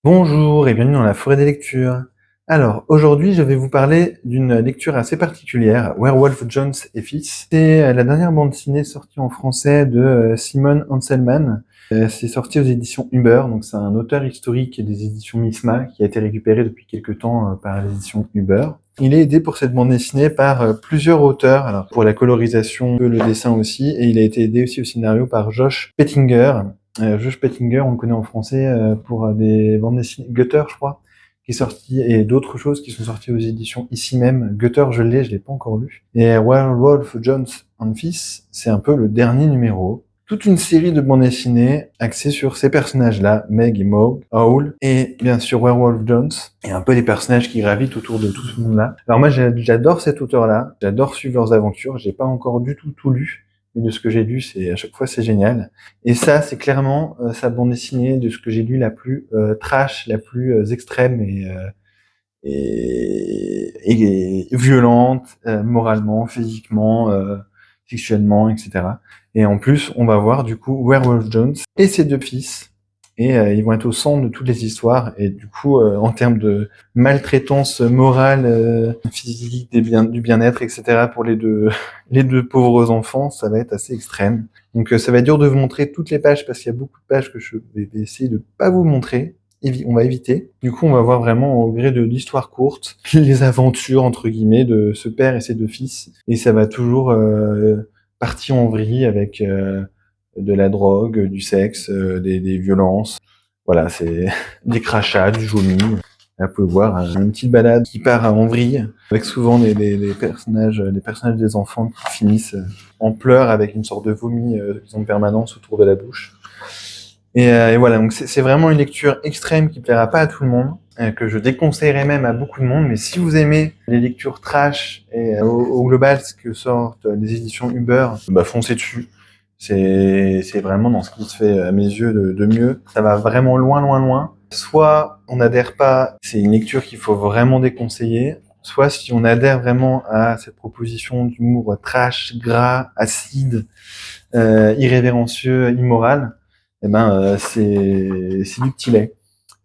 Bonjour et bienvenue dans la forêt des lectures. Alors, aujourd'hui, je vais vous parler d'une lecture assez particulière, Werewolf Jones et Fils. C'est la dernière bande dessinée sortie en français de Simon Anselman. C'est sorti aux éditions Uber, donc c'est un auteur historique des éditions Misma qui a été récupéré depuis quelques temps par les éditions Uber. Il est aidé pour cette bande dessinée par plusieurs auteurs, alors pour la colorisation, le dessin aussi, et il a été aidé aussi au scénario par Josh Pettinger. Josh Pettinger, on le connaît en français pour des bandes dessinées Gutter, je crois, qui est sorti, et d'autres choses qui sont sorties aux éditions ici même. Gutter, je l'ai pas encore lu. Et Werewolf Jones and Fils, c'est un peu le dernier numéro. Toute une série de bandes dessinées axées sur ces personnages-là, Meg et Maud, Howl, et bien sûr Werewolf Jones, et un peu les personnages qui gravitent autour de tout ce monde-là. Alors moi, j'adore cet auteur-là, j'adore suivre leurs aventures, j'ai pas encore du tout lu, mais de ce que j'ai lu, à chaque fois c'est génial. Et ça, c'est clairement sa bande dessinée de ce que j'ai lu la plus trash, la plus extrême et violente, moralement, physiquement, sexuellement, etc. Et en plus, on va voir du coup Werewolf Jones et ses deux fils, et ils vont être au centre de toutes les histoires. Et du coup, en termes de maltraitance morale, physique, du bien-être, etc. pour les deux, les deux pauvres enfants, ça va être assez extrême. Donc ça va être dur de vous montrer toutes les pages parce qu'il y a beaucoup de pages que je vais essayer de pas vous montrer. On va éviter. Du coup, on va voir vraiment au gré de l'histoire courte les aventures entre guillemets de ce père et ses deux fils, et ça va toujours partir en vrille avec de la drogue, du sexe, des violences. Voilà, c'est des crachats, du vomi. Là, vous pouvez voir une petite balade qui part en vrille, avec souvent des personnages des enfants qui finissent en pleurs avec une sorte de vomi en permanence autour de la bouche. Et voilà, donc c'est vraiment une lecture extrême qui plaira pas à tout le monde, que je déconseillerais même à beaucoup de monde, mais si vous aimez les lectures trash et au global ce que sortent les éditions Uber, bah foncez dessus. C'est vraiment dans ce qui se fait à mes yeux de mieux. Ça va vraiment loin, loin, loin. Soit on n'adhère pas, c'est une lecture qu'il faut vraiment déconseiller. Soit si on adhère vraiment à cette proposition d'humour trash, gras, acide, irrévérencieux, immoral, eh ben c'est du petit lait.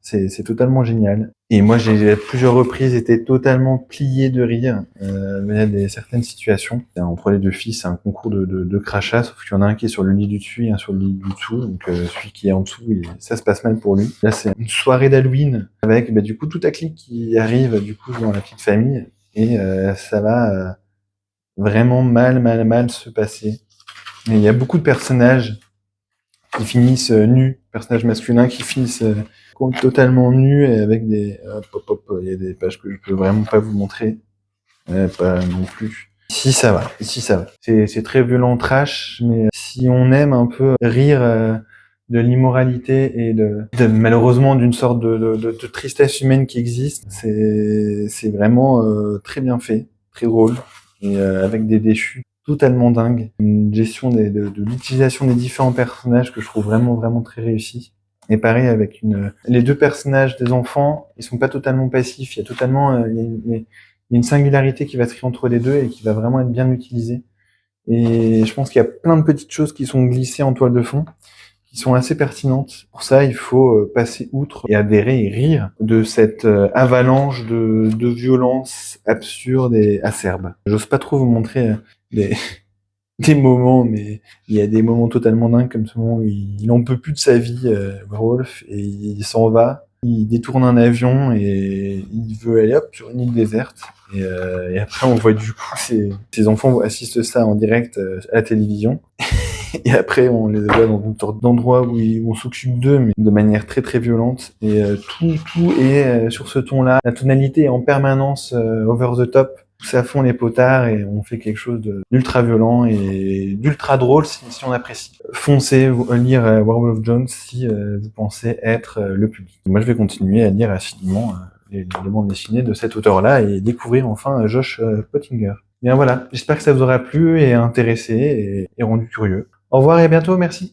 C'est totalement génial. Et moi, j'ai à plusieurs reprises été totalement plié de rire. Il y a certaines situations. Entre les deux fils, c'est un concours de crachats, sauf qu'il y en a un qui est sur le lit du dessus et un sur le lit du dessous. Donc celui qui est en dessous, ça se passe mal pour lui. Là, c'est une soirée d'Halloween avec du coup toute la clique qui arrive du coup dans la petite famille, et ça va vraiment mal se passer. Et il y a beaucoup de personnages qui finissent nus, personnages masculins qui finissent totalement nus, et avec des il y a des pages que je peux vraiment pas vous montrer, pas non plus. Ici ça va. C'est très violent, trash, mais si on aime un peu rire de l'immoralité et malheureusement d'une sorte de tristesse humaine qui existe, c'est vraiment très bien fait, très drôle, et avec des chutes totalement dingues, une gestion de l'utilisation des différents personnages que je trouve vraiment très réussi. Et pareil avec les deux personnages des enfants, ils sont pas totalement passifs, il y a totalement il y a une singularité qui va se créer entre les deux et qui va vraiment être bien utilisée. Et je pense qu'il y a plein de petites choses qui sont glissées en toile de fond, qui sont assez pertinentes. Pour ça, il faut passer outre et adhérer et rire de cette avalanche de violence absurde et acerbe. J'ose pas trop vous montrer des, des moments, mais il y a des moments totalement dingues, comme ce moment où il en peut plus de sa vie, Werewolf, et il s'en va. Il détourne un avion et il veut aller hop sur une île déserte. Et après, on voit du coup ses enfants assistent ça en direct à la télévision. Et après, on les voit dans une sorte d'endroit où on s'occupe d'eux, mais de manière très violente. Et tout est sur ce ton-là. La tonalité est en permanence over the top. Pousse à fond les potards et on fait quelque chose d'ultra violent et d'ultra drôle si on apprécie. Foncez lire Werewolf Jones si vous pensez être le public. Moi, je vais continuer à lire assidûment les bandes dessinées de cet auteur-là et découvrir enfin Josh Pottinger. Bien voilà, j'espère que ça vous aura plu et intéressé et rendu curieux. Au revoir et à bientôt, merci.